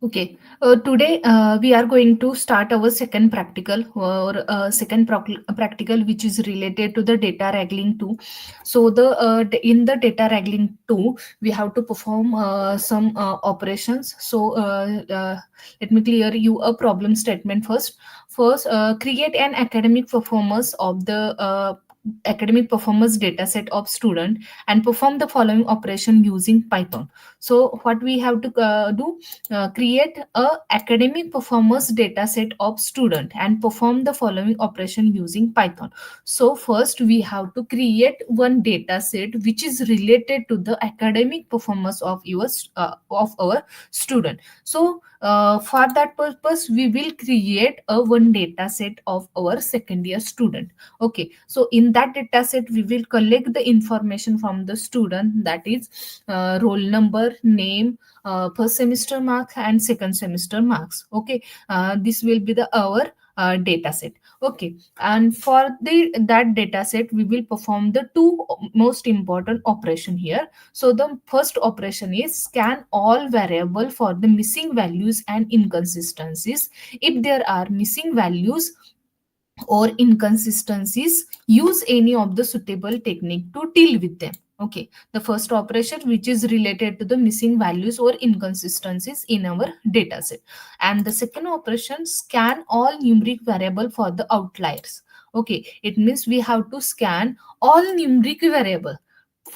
Okay, today we are going to start our second practical or practical which is related to the data wrangling too. So in the data wrangling too, we have to perform some operations. Let me clear you a problem statement first. First, create an academic performance data set of student and perform the following operation using Python. So what we have to do, create a academic performance data set of student and perform the following operation using Python. So first we have to create one data set which is related to the academic performance of of our student. So for that purpose we will create a one data set of our second year student. Okay, so in that data set we will collect the information from the student, that is roll number, name, first semester marks and second semester marks. Okay, this will be the our data set. Okay, and for the that data set we will perform the two most important operation here. So the first operation is scan all variable for the missing values and inconsistencies. If there are missing values or inconsistencies, use any of the suitable technique to deal with them. Okay, the first operation which is related to the missing values or inconsistencies in our data set, and the second operation scan all numeric variable for the outliers. Okay, it means we have to scan all numeric variable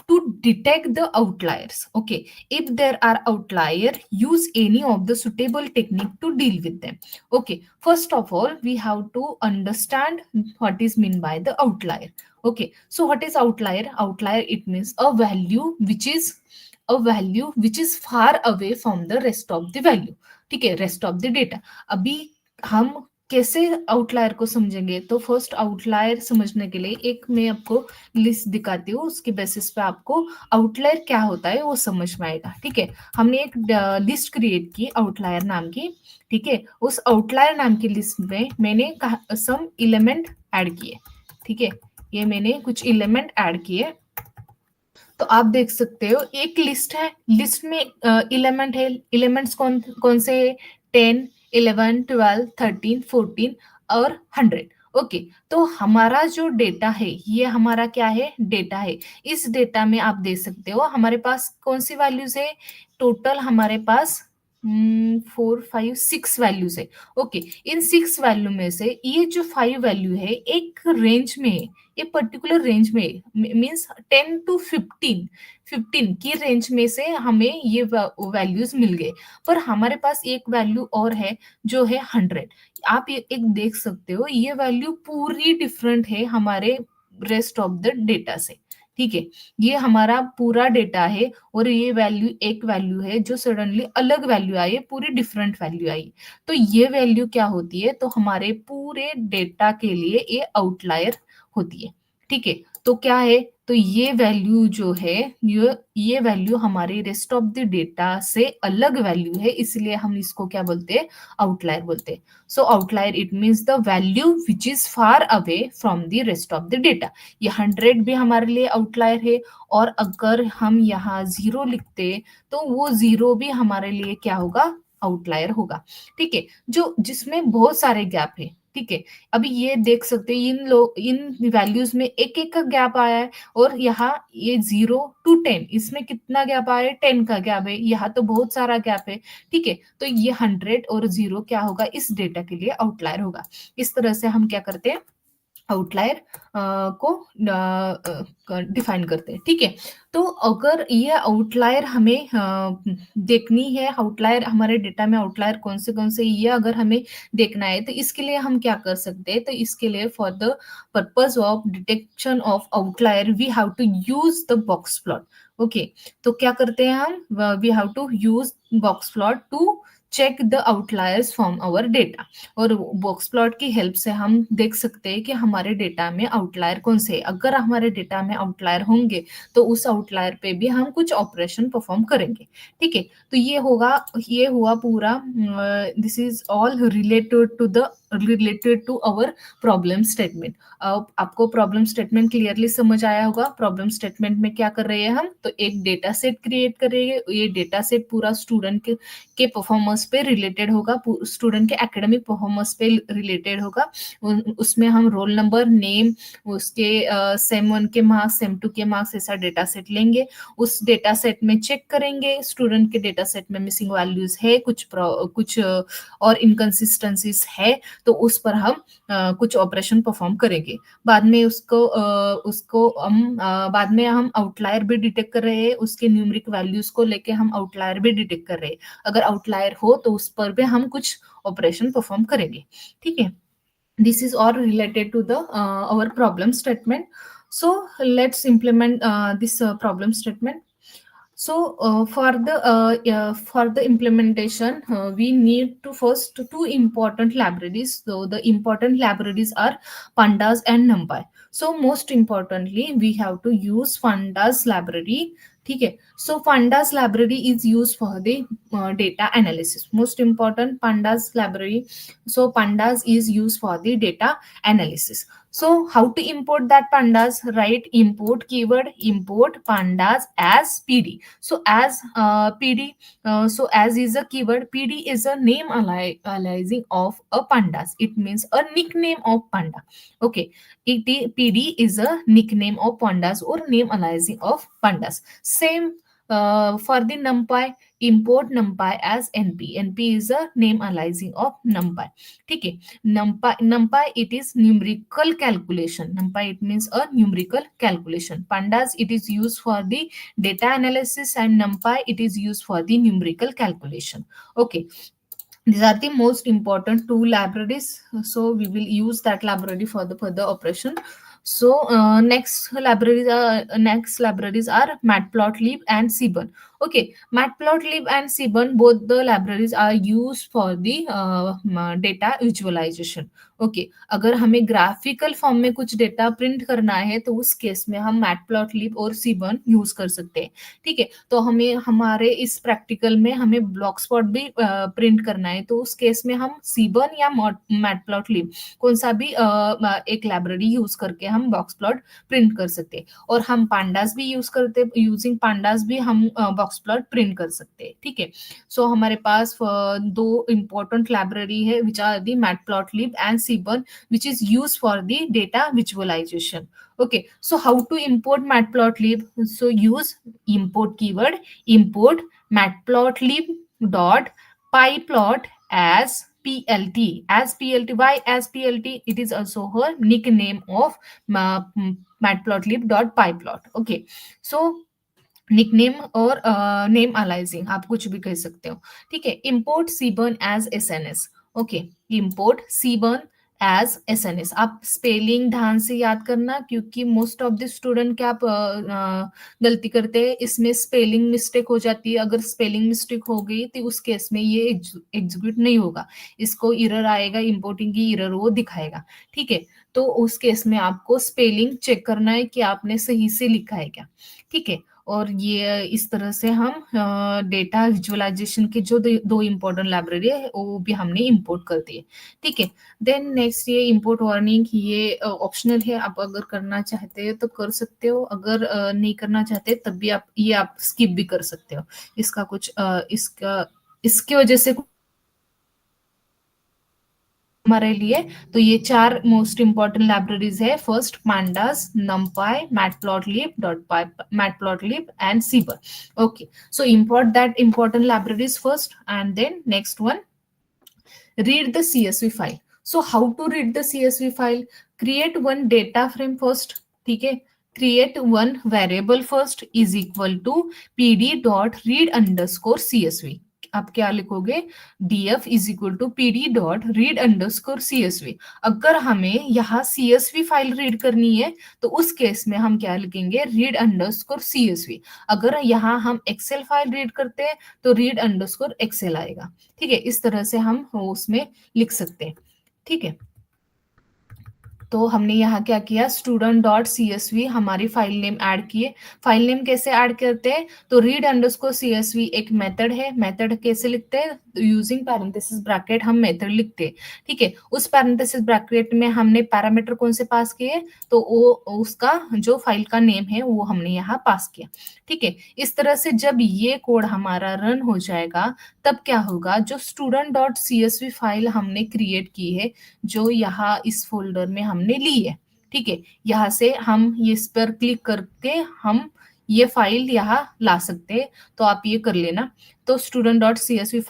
to detect the outliers. Okay, if there are outlier, use any of the suitable technique to deal with them. Okay, first of all we have to understand what is meant by the outlier. Okay, so what is outlier? Outlier, it means a value which is far away from the rest of the value. ठीक है, rest of the data. अभी हम कैसे outlier को समझेंगे, तो first outlier समझने के लिए एक मैं आपको लिस्ट दिखाती हूँ, उसके बेसिस पे आपको आउटलायर क्या होता है वो समझ में आएगा. ठीक है, हमने एक लिस्ट क्रिएट की आउटलायर नाम की. ठीक है, उस आउटलायर नाम की लिस्ट में मैंने सम इलेमेंट ऐड किए. ठीक है, ये मैंने कुछ इलेमेंट ऐड किए. तो आप देख सकते हो एक लिस्ट है, लिस्ट में इलेमेंट है. इलेमेंट्स कौन कौन से? 10, 11, 12, 13, 14 और 100. ओके, तो हमारा जो डेटा है ये हमारा क्या है? डेटा है. इस डेटा में आप देख सकते हो हमारे पास कौन सी वैल्यूज है. टोटल हमारे पास 4, 5, 6 वैल्यूज है. ओके, इन 6 वैल्यू में से ये जो 5 वैल्यू है एक रेंज में है, ये पर्टिकुलर रेंज में मीन्स 10 to 15 की रेंज में से हमें ये वैल्यूज मिल गए. पर हमारे पास एक वैल्यू और है जो है 100. आप ये एक देख सकते हो ये वैल्यू पूरी डिफरेंट है हमारे रेस्ट ऑफ द डेटा से. ठीक है, ये हमारा पूरा डेटा है और ये वैल्यू एक वैल्यू है जो सडनली अलग वैल्यू आई है, पूरी डिफरेंट वैल्यू आई. तो ये वैल्यू क्या होती है? तो हमारे पूरे डेटा के लिए ये आउटलायर होती है. ठीक है, तो क्या है? तो ये वैल्यू जो है, ये वैल्यू हमारे रेस्ट ऑफ द डेटा से अलग वैल्यू है, इसलिए हम इसको क्या बोलते हैं? आउटलायर बोलते हैं. So outlier it means the value which is far away from the rest of the data. ये 100 भी हमारे लिए आउटलायर है, और अगर हम यहाँ 0 लिखते तो वो 0 भी हमारे लिए क्या होगा? आउटलायर होगा. ठीक है, जो जिसमें बहुत सारे गैप है. ठीक है, अभी ये देख सकते हैं इन वैल्यूज में एक एक का गैप आया है, और यहाँ ये 0 to 10 इसमें कितना गैप आया है? 10 का गैप है. यहाँ तो बहुत सारा गैप है. ठीक है, तो ये 100 और 0 क्या होगा? इस डेटा के लिए आउटलायर होगा. इस तरह से हम क्या करते हैं? आउटलायर को डिफाइन करते हैं. ठीक है, तो अगर ये आउटलायर हमें देखनी है, आउटलायर हमारे डेटा में आउटलायर कौन से ये अगर हमें देखना है, तो इसके लिए हम क्या कर सकते हैं? तो इसके लिए for the purpose of detection of outlier we have to use the box plot. Okay, तो क्या करते हैं हम? We have to use box plot to check the outliers from our data. और बॉक्स प्लॉट की हेल्प से हम देख सकते हैं कि हमारे डेटा में आउटलायर कौन से है. अगर हमारे डेटा में आउटलायर होंगे तो उस आउटलायर पे भी हम कुछ ऑपरेशन परफॉर्म करेंगे. ठीक है, तो ये हुआ पूरा. This is all related to the related to our problem statement. आपको प्रॉब्लम स्टेटमेंट क्लियरली समझ आया होगा। प्रॉब्लम स्टेटमेंट में क्या कर रहे हैं हम, तो एक डेटा सेट क्रिएट कर रहे हैं। ये डेटा सेट पूरा स्टूडेंट के परफॉर्मेंस पे रिलेटेड होगा, स्टूडेंट के एकेडमिक परफॉर्मेंस पे रिलेटेड होगा। उसमें हम रोल नंबर, नेम, उसके सेम 1 के मार्क्स, सेम 2 के मार्क्स, ऐसा डेटा सेट लेंगे। उस डेटा सेट में चेक करेंगे स्टूडेंट के डेटा सेट में मिसिंग वैल्यूज है, कुछ और इनकंसिस्टेंसीज है, तो उस पर हम कुछ ऑपरेशन परफॉर्म करेंगे। बाद में उसको हम बाद में हम आउटलायर भी डिटेक्ट कर रहे हैं, उसके न्यूमेरिक वैल्यूज को लेके हम आउटलायर भी डिटेक्ट कर रहे हैं। अगर आउटलायर हो तो उस पर भी हम कुछ ऑपरेशन परफॉर्म करेंगे। ठीक है, this is all related to the our problem statement. So let's implement this problem statement. So for the implementation, we need to first two important libraries. So the important libraries are pandas and numpy. So most importantly, we have to use pandas library. ठीक है, so pandas library is used for the data analysis. Most important, pandas library. So pandas is used for the data analysis. So how to import that pandas? Right, import keyword, import pandas as pd. So as pd, so as is a keyword, pd is a name aliasing of a pandas. It means a nickname of panda. Okay, pd is a nickname of pandas or name aliasing of pandas. Same for the numpy, import numpy as np. np is a name aliasing of numpy. ठीक है, numpy it is numerical calculation. Numpy it means a numerical calculation. Pandas it is used for the data analysis, and numpy it is used for the numerical calculation. Okay, these are the most important two libraries, so we will use that library for the further operation. So next libraries are matplotlib and seaborn. Okay, matplotlib and seaborn, both the libraries are used for the data visualization. Okay, अगर हमें graphical form में कुछ data print करना है तो उस case में हम मैटप्लॉटलिब और सीबर्न यूज कर सकते हैं। ठीक है, तो हमें हमारे इस प्रैक्टिकल में हमें ब्लॉक स्पॉट भी प्रिंट करना है, तो उस केस में हम सीबर्न या मैटप्लॉटलिब कोई सा भी एक लाइब्रेरी यूज करके हम बॉक्स प्लॉट प्रिंट कर सकते हैं। और हम पांडास भी यूज करते, यूजिंग पांडास भी हम बॉक्स प्लॉट प्रिंट कर सकते हैं। ठीक है, सो हमारे पास दो इंपॉर्टेंट लाइब्रेरी है which are the matplotlib and seaborn, which is used for the data visualization. Okay, so how to import matplotlib? So use import keyword, import matplotlib dot pyplot as plt. As plt, why as plt? It is also her nickname of matplotlib dot pyplot. Okay, so nickname और name aliasing आप कुछ भी कह सकते हो। ठीक है, import seaborn as SNS. Okay, import seaborn as SNS. आप स्पेलिंग ध्यान से याद करना, क्योंकि मोस्ट ऑफ द स्टूडेंट क्या गलती करते हैं, इसमें स्पेलिंग मिस्टेक हो जाती है। अगर स्पेलिंग मिस्टेक हो गई तो उस केस में ये एग्जीक्यूट नहीं होगा, इसको एरर आएगा, इंपोर्टिंग की एरर वो दिखाएगा। ठीक है, तो उस केस में आपको स्पेलिंग चेक करना है कि आपने सही से लिखा है क्या। ठीक है, और ये इस तरह से हम डेटा विजुअलाइजेशन के जो दो इंपॉर्टेंट लाइब्रेरी है वो भी हमने इंपोर्ट कर दिए। ठीक है, देन नेक्स्ट ये इंपोर्ट वार्निंग, ये ऑप्शनल है, आप अगर करना चाहते हो तो कर सकते हो, अगर नहीं करना चाहते तब भी आप स्किप भी कर सकते हो। इसका कुछ इसकी वजह से हमारे लिए तो ये चार मोस्ट इंपॉर्टेंट लाइब्रेरीज है। First pandas, numpy, matplotlib and seaborn. Okay, so import that important libraries first, and then next one, read the csv file. So how to read the csv file? Create one data frame first. ठीक है, create one variable first is equal to pd dot read underscore csv. आप क्या लिखोगे, df is equal to pd dot read underscore CSV. अगर हमें यहाँ CSV file read करनी है तो उस केस में हम क्या लिखेंगे, रीड अंडरस्कोर सीएसवी। अगर यहाँ हम एक्सेल फाइल रीड करते हैं तो रीड अंडरस्कोर एक्सेल आएगा। ठीक है, इस तरह से हम उसमें लिख सकते हैं। ठीक है, तो हमने यहाँ क्या किया, स्टूडेंट डॉट CSV हमारी फाइल नेम ऐड किए। फाइल नेम कैसे ऐड करते हैं, तो रीड अंडरस्कोर CSV एक मेथड है। मेथड कैसे लिखते हैं, यूजिंग पैरेंथेसिस ब्रैकेट हम मेथड लिखते हैं। ठीक है, उस पैरेंथेसिस ब्रैकेट में हमने पैरामीटर कौन से पास किए, तो वो उसका जो फाइल का नेम है वो हमने यहाँ पास किया। ठीक है, इस तरह से जब ये कोड हमारा रन हो जाएगा तब क्या होगा, जो स्टूडेंट डॉट CSV फाइल हमने क्रिएट की है, जो यहाँ इस फोल्डर में हमने ली है, ठीक है, यहाँ से हम ये इस पर क्लिक करके हम ये फाइल यहाँ ला सकते हैं। तो आप ये कर लेना। तो स्टूडेंट डॉट CSV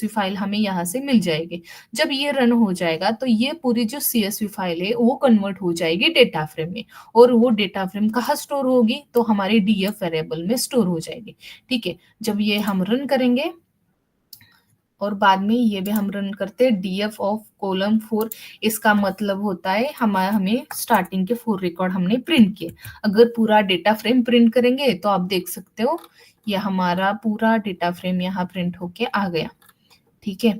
फाइल हमें यहाँ से मिल जाएगी। जब ये रन हो जाएगा तो ये पूरी जो CSV फाइल है वो कन्वर्ट हो जाएगी डेटा फ्रेम में, और वो डेटा फ्रेम कहाँ स्टोर होगी, तो हमारे DF वेरिएबल में स्टोर हो जाएगी। ठीक है, जब ये हम रन करेंगे और बाद में ये भी हम रन करते हैं DF ऑफ कॉलम 4, इसका मतलब होता है हमें स्टार्टिंग के 4 रिकॉर्ड हमने प्रिंट किए। अगर पूरा डेटा फ्रेम प्रिंट करेंगे तो आप देख सकते हो ये हमारा पूरा डेटा फ्रेम यहाँ प्रिंट होके आ गया। ठीक है,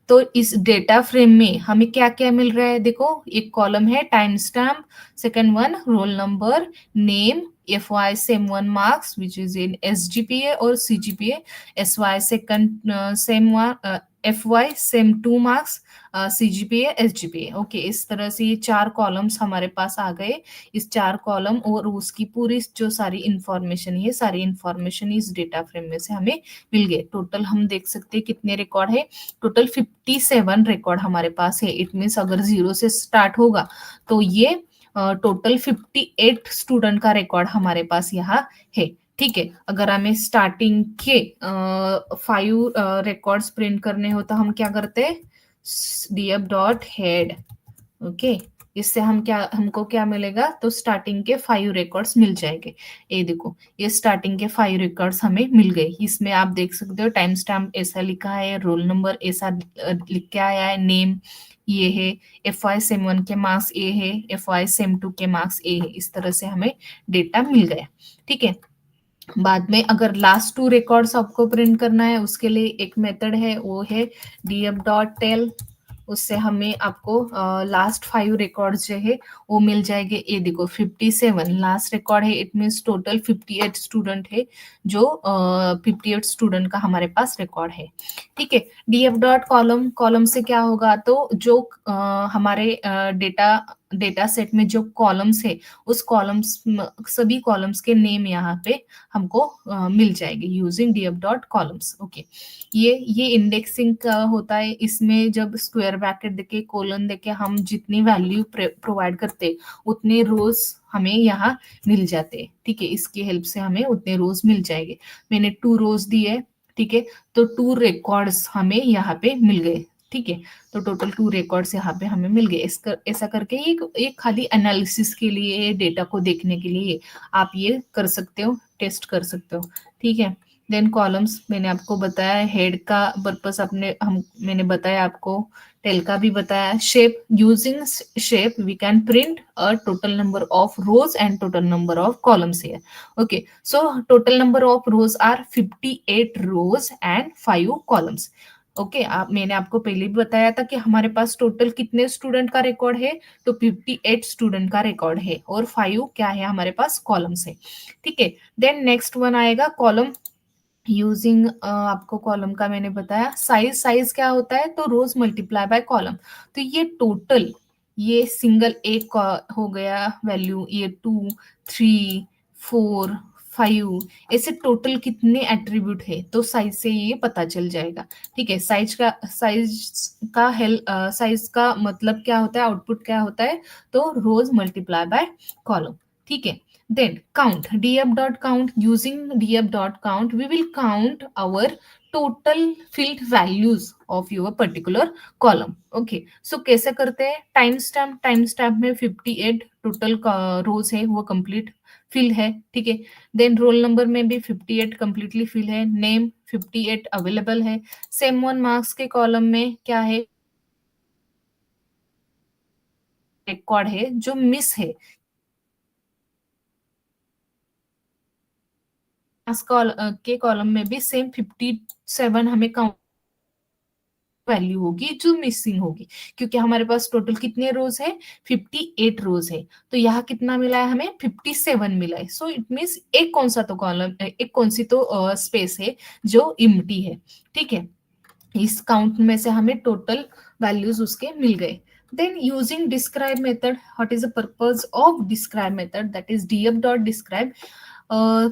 तो इस डेटा फ्रेम में हमें क्या क्या मिल रहा है, देखो एक कॉलम है time stamp, second one roll number, name, FY same 1 marks which is in SGPA और CGPA, SY second same FY same 2 marks, CGPA SGPA। Okay, इस तरह से ये 4 कॉलम्स हमारे पास आ गए। इस 4 कॉलम और उसकी पूरी जो सारी इंफॉर्मेशन है, सारी इंफॉर्मेशन इस डेटा फ्रेम में से हमें मिल गए। टोटल हम देख सकते हैं कितने रिकॉर्ड है, टोटल 57 रिकॉर्ड हमारे पास है। इट मीन्स अगर 0 से स्टार्ट होगा तो ये टोटल 58 स्टूडेंट का रिकॉर्ड हमारे पास यहाँ है। ठीक है, अगर हमें स्टार्टिंग के 5 रिकॉर्ड्स प्रिंट करने हो तो हम क्या करते हैं, df डॉट हेड। ओके, इससे हमको क्या मिलेगा, तो स्टार्टिंग के 5 रिकॉर्ड्स मिल जाएंगे। ये देखो, ये स्टार्टिंग के 5 रिकॉर्ड्स हमें मिल गए। इसमें आप देख सकते हो टाइम स्टैम्प ऐसा लिखा है, रोल नंबर ऐसा लिख के आया है, नेम ये है, FY सेम 1 के मार्क्स ए है, FY सेम 2 के मार्क्स ए है। इस तरह से हमें डेटा मिल गया। ठीक है, बाद में अगर लास्ट 2 रिकॉर्ड्स आपको प्रिंट करना है उसके लिए एक मेथड है, वो है df डॉट टेल। उससे हमें आपको लास्ट 5 रिकॉर्ड्स जो है वो मिल जाएंगे। ये देखो 57 लास्ट रिकॉर्ड है, इट मीन्स टोटल 58 स्टूडेंट है, जो 58 स्टूडेंट का हमारे पास रिकॉर्ड है। ठीक है, DF डॉट कॉलम, कॉलम से क्या होगा, तो जो हमारे डेटा सेट में जो कॉलम्स है उस कॉलम्स, सभी कॉलम्स के नेम यहाँ पे हमको मिल जाएगी using DF dot columns. Okay, ये इंडेक्सिंग का होता है। इसमें जब स्क्वायर ब्रैकेट देके कोलन देके हम जितनी वैल्यू प्रोवाइड करते उतने रोज हमें यहाँ मिल जाते हैं। ठीक है, इसकी हेल्प से हमें उतने रोज मिल जाएंगे। मैंने 2 रोज दिए। ठीक है, तो 2 रिकॉर्ड्स हमें यहाँ पे मिल गए। ठीक है, तो टोटल 2 रिकॉर्ड्स यहाँ पे हमें मिल गए। ऐसा करके एक खाली एनालिसिस के लिए, डेटा को देखने के लिए आप ये कर सकते हो, टेस्ट कर सकते हो। ठीक है, देन कॉलम्स मैंने आपको बताया, हेड का पर्पस मैंने बताया आपको, टेल का भी बताया। Shape, using shape we can print a total number of rows and total number of columns here. Okay, so total number of rows are 58 rows and 5 columns. Okay, मैंने आपको पहले भी बताया था कि हमारे पास टोटल कितने स्टूडेंट का रिकॉर्ड है, तो 58 स्टूडेंट का रिकॉर्ड है, और 5 क्या है हमारे पास, कॉलम्स है। ठीक है, देन नेक्स्ट वन आएगा कॉलम। यूजिंग आपको कॉलम का मैंने बताया। साइज क्या होता है, तो रोज मल्टीप्लाई बाय कॉलम। तो ये टोटल, ये सिंगल एक हो गया वैल्यू, ये 2, 3, 4, 5, ऐसे टोटल कितने एट्रीब्यूट है, तो साइज से ये पता चल जाएगा। ठीक है, साइज का मतलब क्या होता है, आउटपुट क्या होता है, तो रोज मल्टीप्लाई बाय कॉलम। ठीक है, then count, df dot count, using df dot count we will count our total filled values of your particular column. Okay, so कैसे करते हैं, टाइम स्टैम्प में 58 टोटल रोज है वो कंप्लीट फिल है। ठीक है, देन रोल नंबर में भी 58 कंप्लीटली फिल है, नेम 58 अवेलेबल है। सेम 1 मार्क्स के कॉलम में क्या है, रिकॉर्ड है जो मिस है। के कॉलम में भी सेम 57 हमें काउंट वैल्यू होगी जो मिसिंग होगी, क्योंकि हमारे पास टोटल कितने रोज है, 58 रोज है, तो यहाँ कितना मिला है हमें, 57 मिला है। सो इट मीन्स एक कौन सा तो कॉलम, एक कौन सी तो स्पेस है जो इम्प्टी है। ठीक है, इस काउंट में से हमें टोटल वैल्यूज उसके मिल गए। Then using describe method, what is the purpose of describe method, that is df dot describe.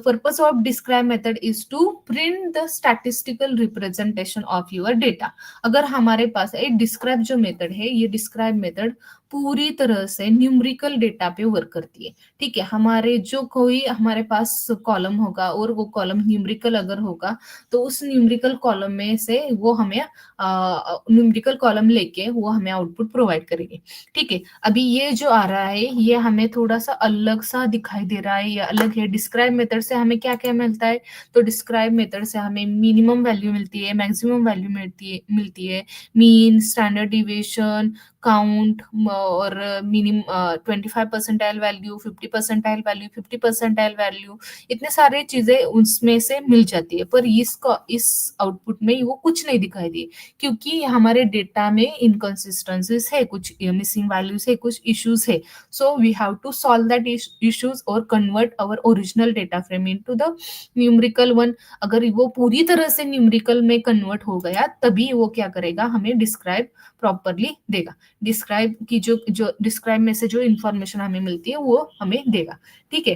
Purpose of describe method is to print the statistical representation of your data। अगर हमारे पास एक describe जो method है, ये describe method पूरी तरह से numerical data पे वर्क करती है। ठीक है, हमारे जो कोई हमारे पास कॉलम होगा और वो कॉलम न्यूमेरिकल अगर होगा, तो उस न्यूमेरिकल कॉलम में से वो हमें न्यूमेरिकल कॉलम लेके वो हमें आउटपुट प्रोवाइड करेगी। ठीक है, अभी ये जो आ रहा है ये हमें थोड़ा सा अलग सा दिखाई दे रहा है, ये अलग है। डिस्क्राइब मेथड से हमें क्या क्या मिलता है, तो डिस्क्राइब मेथड से हमें मिनिमम वैल्यू मिलती है, मैक्सिमम वैल्यू मिलती है, मीन, स्टैंडर्ड डिविएशन, काउंट, और minimum 25 percentile value, 50 percentile value, 50 percentile value, इतने सारे चीजें उसमें से मिल जाती है। पर इस आउटपुट में वो कुछ नहीं दिखाई दी, क्योंकि हमारे डेटा में इनकंसिस्टेंसीज है, कुछ मिसिंग वैल्यूज है, कुछ इश्यूज है। So we have to solve that issues और convert our original data frame into the numerical one. अगर वो पूरी तरह से न्यूमेरिकल में कन्वर्ट हो गया, तभी वो क्या करेगा, हमें डिस्क्राइब प्रॉपरली देगा। डिस्क्राइब की जो जो डिस्क्राइब में से जो इंफॉर्मेशन हमें मिलती है वो हमें देगा। ठीक है,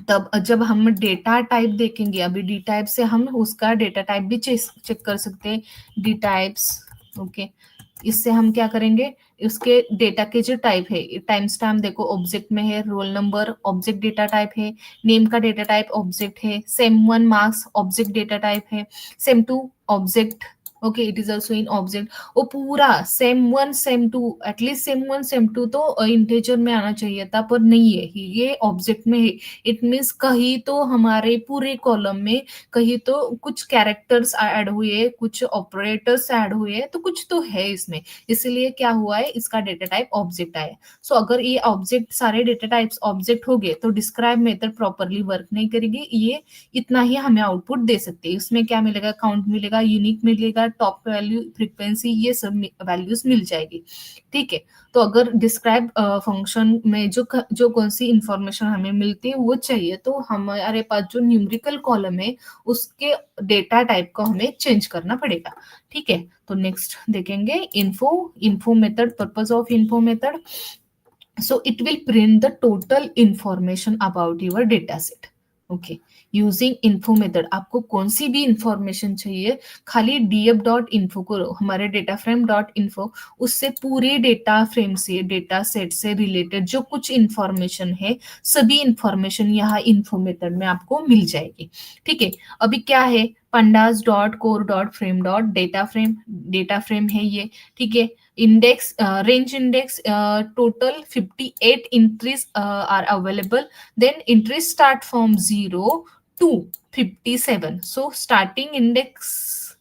तब जब हम डेटा टाइप देखेंगे, अभी डी टाइप से हम उसका डेटा टाइप भी चेक कर सकते हैं, डी टाइप्स। ओके, इससे हम क्या करेंगे, उसके डेटा के जो टाइप है, टाइम स्टैम्प देखो ऑब्जेक्ट में है, roll number object data type है, नेम का डेटा टाइप ऑब्जेक्ट है, same one marks object data type है, same two object. Okay, it is also in object. वो पूरा same one same two, at least same one same two तो integer में आना चाहिए था, पर नहीं है, ये ऑब्जेक्ट में है। इट मीन्स कहीं तो हमारे पूरे कॉलम में कहीं तो कुछ कैरेक्टर्स ऐड हुए, कुछ ऑपरेटर्स ऐड हुए, तो कुछ तो है इसमें, इसलिए क्या हुआ है, इसका डेटा टाइप ऑब्जेक्ट आया। सो अगर ये ऑब्जेक्ट, सारे डेटा टाइप्स ऑब्जेक्ट हो गए, तो डिस्क्राइब मेथड प्रॉपरली वर्क नहीं करेगी। ये इतना ही हमें आउटपुट दे सकते हैं। इसमें क्या मिलेगा, काउंट मिलेगा, यूनिक मिलेगा, टॉप वैल्यू, फ्रीक्वेंसी, ये सब वैल्यूज मिल जाएगी। ठीक है, तो अगर डिस्क्राइब फंक्शन में जो कौन सी इंफॉर्मेशन हमें मिलती है वो चाहिए, तो हमारे पास जो न्यूमेरिकल कॉलम है उसके डेटा टाइप को हमें चेंज करना पड़ेगा। ठीक है, तो नेक्स्ट देखेंगे info method, purpose of info method. So it will print the total information about your data set। Okay, using info method, आपको कौन सी भी इंफॉर्मेशन चाहिए, खाली df डॉट इन्फो करो, हमारे डेटा फ्रेम डॉट इन्फो, उससे पूरे डेटा फ्रेम से, डेटा सेट से रिलेटेड जो कुछ इंफॉर्मेशन है, सभी इंफॉर्मेशन यहाँ इन्फो मेथड में आपको मिल जाएगी। ठीक है, अभी क्या है, pandas dot core dot frame dot data frame है ये। ठीक है, index range index, total 58 entries are available, then entries start from 0 to 57, so starting index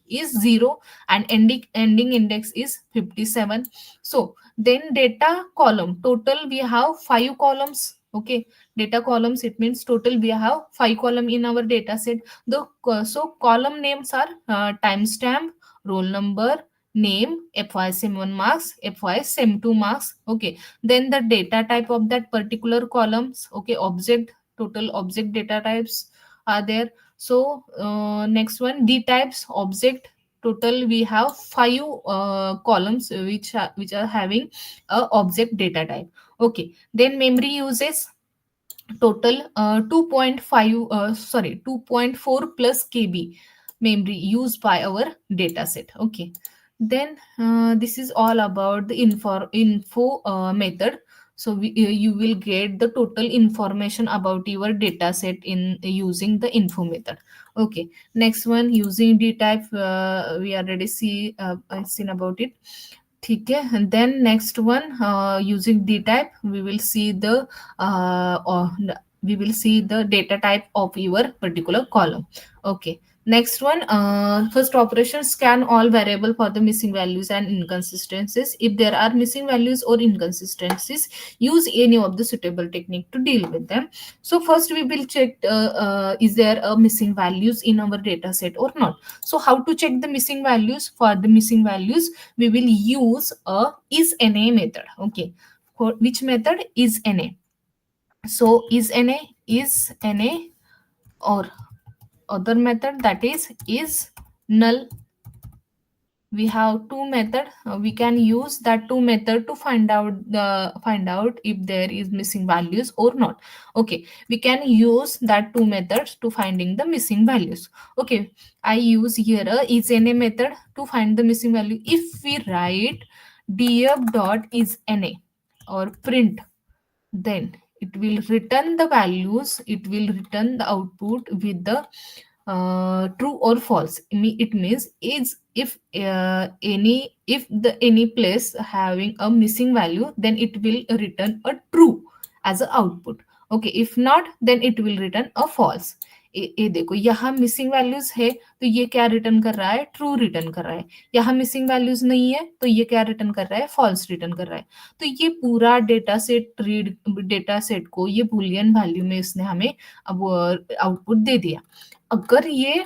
is 0 and ending index is 57. So then data column, total we have 5 columns. Okay, data columns, it means total we have 5 column in our data set. So column names are timestamp, roll number, name, FY SEM1 marks, FY SEM2 marks. Okay, then the data type of that particular columns. Okay, object, total object data types are there. So next one, D types, object, total we have 5 columns which are having a object data type. Okay, then memory uses, total 2.5 sorry 2.4 plus kb memory used by our data set. Okay, then this is all about the info method. So you will get the total information about your data set in using the info method. Okay, next one, using d type, we already seen about it. ठीक है, then next one, using d type we will see the data type of your particular column. Okay, Next one, first operation scan all variable for the missing values and inconsistencies. If there are missing values or inconsistencies, use any of the suitable technique to deal with them. So first we will check is there a missing values in our data set or not. So how to check the missing values? For the missing values, we will use a isNA method. Okay, for which method? isNA. So isNA or other method, that is null. We have two method, we can use that two method to find out if there is missing values or not. Okay, we can use that two methods to finding the missing values. Okay, I use here a isNA method to find the missing value. If we write df dot isNA or print, then it will return the values, it will return the output with the true or false. It means is if any place having a missing value, then it will return a true as a output. Okay, if not, then it will return a false. ये देखो, यहाँ missing values है तो ये क्या return कर रहा है? ट्रू रिटर्न कर रहा है. यहाँ मिसिंग वैल्यूज नहीं है तो ये क्या रिटर्न कर रहा है? फॉल्स रिटर्न कर रहा है. तो ये पूरा डेटा सेट को ये बुलियन वैल्यू में इसने हमें अब आउटपुट दे दिया. अगर ये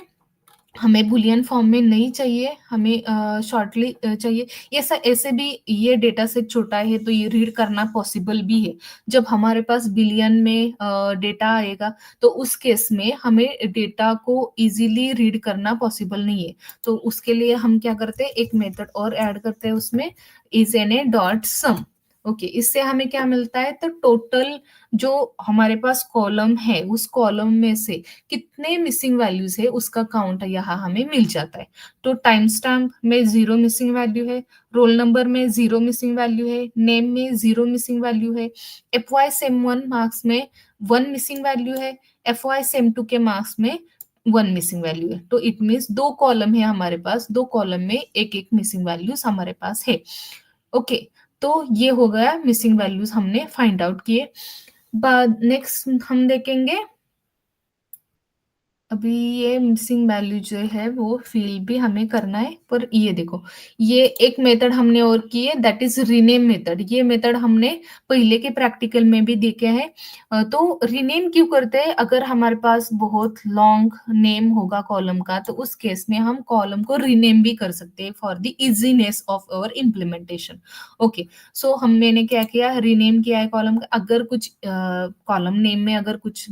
हमें बुलियन फॉर्म में नहीं चाहिए, हमें शॉर्टली चाहिए, ऐसे भी ये डेटा सेट छोटा है तो ये रीड करना पॉसिबल भी है. जब हमारे पास बिलियन में डेटा आएगा तो उस केस में हमें डेटा को इजीली रीड करना पॉसिबल नहीं है. तो उसके लिए हम क्या करते हैं, एक मेथड और ऐड करते हैं उसमें, isNA डॉट सम. ओके, इससे हमें क्या मिलता है? तो टोटल जो हमारे पास कॉलम है, उस कॉलम में से कितने मिसिंग वैल्यूज है उसका काउंट यहाँ हमें मिल जाता है. तो टाइम स्टैम्प में 0 मिसिंग वैल्यू है, रोल नंबर में 0 मिसिंग वैल्यू है, नेम में 0 मिसिंग वैल्यू है, FY सेम 1 मार्क्स में 1 मिसिंग वैल्यू है, FY सेम 2 के मार्क्स में 1 मिसिंग वैल्यू है. तो इट मीन्स 2 कॉलम है हमारे पास, 2 कॉलम में एक एक मिसिंग वैल्यूज हमारे पास है. ओके, तो ये हो गया मिसिंग वैल्यूज हमने फाइंड आउट किए. बाद नेक्स्ट हम देखेंगे, अभी ये मिसिंग वैल्यू जो है वो फिल भी हमें करना है. पर ये देखो, ये एक मेथड हमने और की है, दैट इज रीनेम मेथड. ये मेथड हमने पहले के प्रैक्टिकल में भी देखे हैं. तो रीनेम क्यों करते हैं? अगर हमारे पास बहुत लॉन्ग नेम होगा कॉलम का, तो उस केस में हम कॉलम को रीनेम भी कर सकते हैं for the easiness of our implementation. Okay, so मैंने क्या किया, रीनेम किया है कॉलम का. अगर कुछ कॉलम नेम में अगर कुछ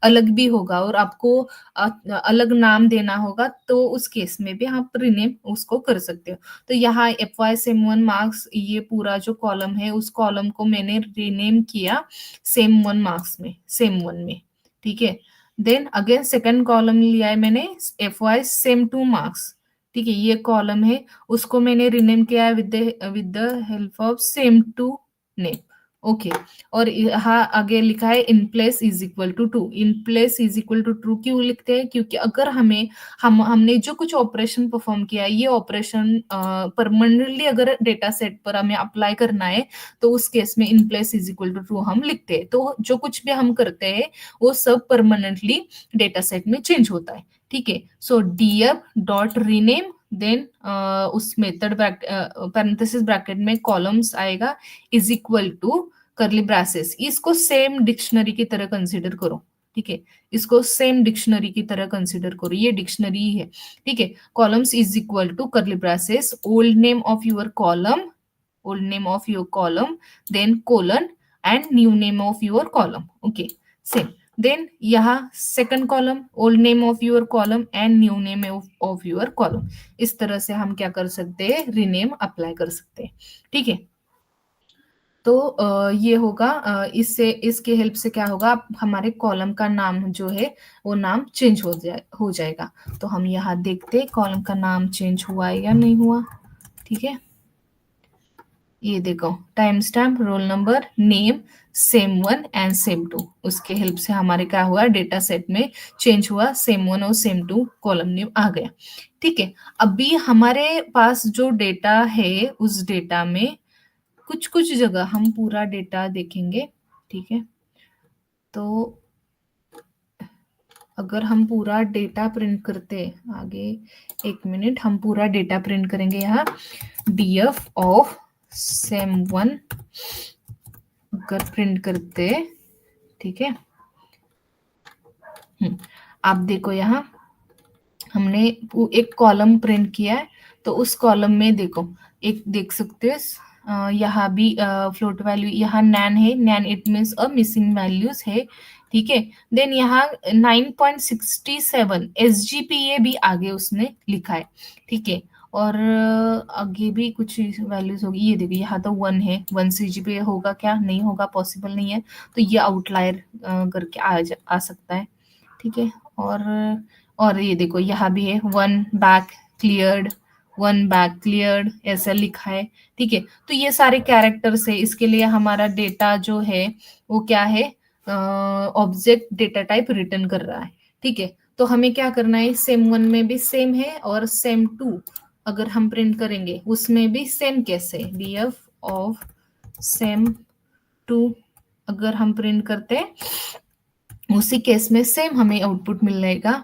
अलग भी होगा और आपको अलग नाम देना होगा, तो उस केस में भी आप रीनेम उसको कर सकते हो. तो यहाँ FY सेम 1 मार्क्स, ये पूरा जो कॉलम है उस कॉलम को मैंने रीनेम किया सेम 1 मार्क्स में, सेम 1 में. ठीक है, देन अगेन सेकंड कॉलम लिया है मैंने FY सेम 2 मार्क्स. ठीक है, ये कॉलम है, उसको मैंने रीनेम किया है with the help of same 2 name. Okay, और यहाँ आगे लिखा है in place is equal to true. In place is equal to true क्यों लिखते हैं? क्योंकि अगर हमने जो कुछ ऑपरेशन परफॉर्म किया है, ये ऑपरेशन परमानेंटली अगर डेटा सेट पर हमें अप्लाई करना है, तो उस केस में in place is equal to true हम लिखते हैं. तो जो कुछ भी हम करते हैं वो सब परमानेंटली डेटा सेट में चेंज होता है. ठीक है, सो df डॉट रीनेम, देन उस मेथड पैरेंथेसिस ब्रैकेट में कॉलम्स आएगा, is equal to curly braces. इसको सेम डिक्शनरी की तरह कंसीडर करो. ठीक है, इसको सेम डिक्शनरी की तरह कंसीडर करो, ये डिक्शनरी है. ठीक है, columns is equal to curly braces, old name of your column, old name of your column, then colon and new name of your column. Okay, same. Then यहाँ second column, old name of your column and new name of your column. इस तरह से हम क्या कर सकते हैं, rename apply कर सकते हैं. ठीक है, तो ये होगा, इसके हेल्प से क्या होगा, हमारे कॉलम का नाम जो है वो नाम चेंज हो जाएगा. तो हम यहाँ देखते हैं कॉलम का नाम चेंज हुआ है या नहीं हुआ. ठीक है, ये देखो, time stamp, roll number, name same 1 and same 2. उसके हेल्प से हमारे क्या हुआ, डेटा सेट में चेंज हुआ, सेम 1 और सेम 2 कॉलम नेम आ गया. ठीक है, अभी हमारे पास जो डेटा है उस डेटा में कुछ कुछ जगह हम पूरा डेटा देखेंगे. ठीक है, तो अगर हम पूरा डेटा प्रिंट करते, आगे एक मिनट, हम पूरा डेटा प्रिंट करेंगे यहाँ, df ऑफ sem1 अगर प्रिंट करते, ठीक है। आप देखो यहाँ हमने एक कॉलम प्रिंट किया है, तो उस कॉलम में देखो एक देख सकते हो, यहाँ भी फ्लोट वैल्यू, यहाँ नैन है, NaN it means a missing values है, ठीक है। देन यहाँ 9.67 SGPA भी आगे उसने लिखा है, ठीक है। और आगे भी कुछ वैल्यूज होगी, ये देखिए यहाँ तो 1 है, 1 CGPA होगा क्या, नहीं होगा, पॉसिबल नहीं है, तो ये आउटलायर करके आ सकता है, ठीक है। और ये देखो यहाँ भी है, 1 बैक क्लियर्ड, 1 बैक क्लियर्ड, ऐसा लिखा है, ठीक है। तो ये सारे कैरेक्टर्स है, इसके लिए हमारा डेटा जो है वो क्या है, ऑब्जेक्ट डेटा टाइप रिटर्न कर रहा है, ठीक है। तो हमें क्या करना है, sem1 में भी सेम है, और sem2 अगर हम प्रिंट करेंगे उसमें भी सेम, कैसे, df ऑफ sem2 अगर हम प्रिंट करते हैं, उसी केस में सेम हमें आउटपुट मिल जाएगा,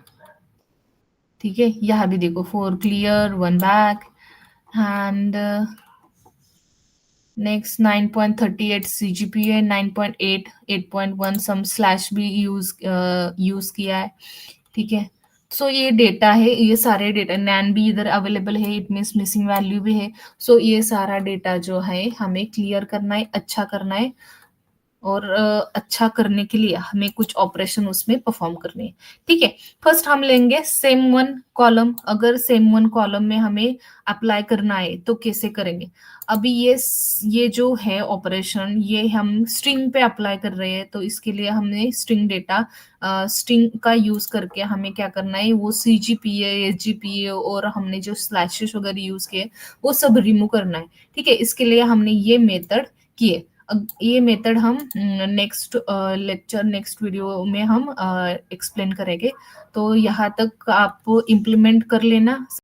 ठीक है। यहाँ भी देखो 4 clear, 1 back, and next 9.38 CGPA, 9.8, 8.1 some slash भी यूज किया है, ठीक है। सो ये डेटा है, ये सारे डेटा, नैन भी इधर अवेलेबल है, इट मीन्स मिसिंग वैल्यू भी है। सो ये सारा डेटा जो है हमें क्लियर करना है, अच्छा करना है, और अच्छा करने के लिए हमें कुछ ऑपरेशन उसमें परफॉर्म करने हैं, ठीक है। फर्स्ट हम लेंगे sem1 कॉलम, अगर sem1 कॉलम में हमें अप्लाई करना है तो कैसे करेंगे। अभी ये जो है ऑपरेशन, ये हम स्ट्रिंग पे अप्लाई कर रहे हैं, तो इसके लिए हमने स्ट्रिंग डेटा, स्ट्रिंग का यूज करके हमें क्या करना है, वो CGPA, SGPA और हमने जो स्लैशेस वगैरह यूज किए वो सब रिमूव करना है, ठीक है। इसके लिए हमने ये मेथड किए। ये मेथड हम नेक्स्ट लेक्चर, नेक्स्ट वीडियो में हम एक्सप्लेन करेंगे, तो यहाँ तक आप इम्प्लीमेंट कर लेना।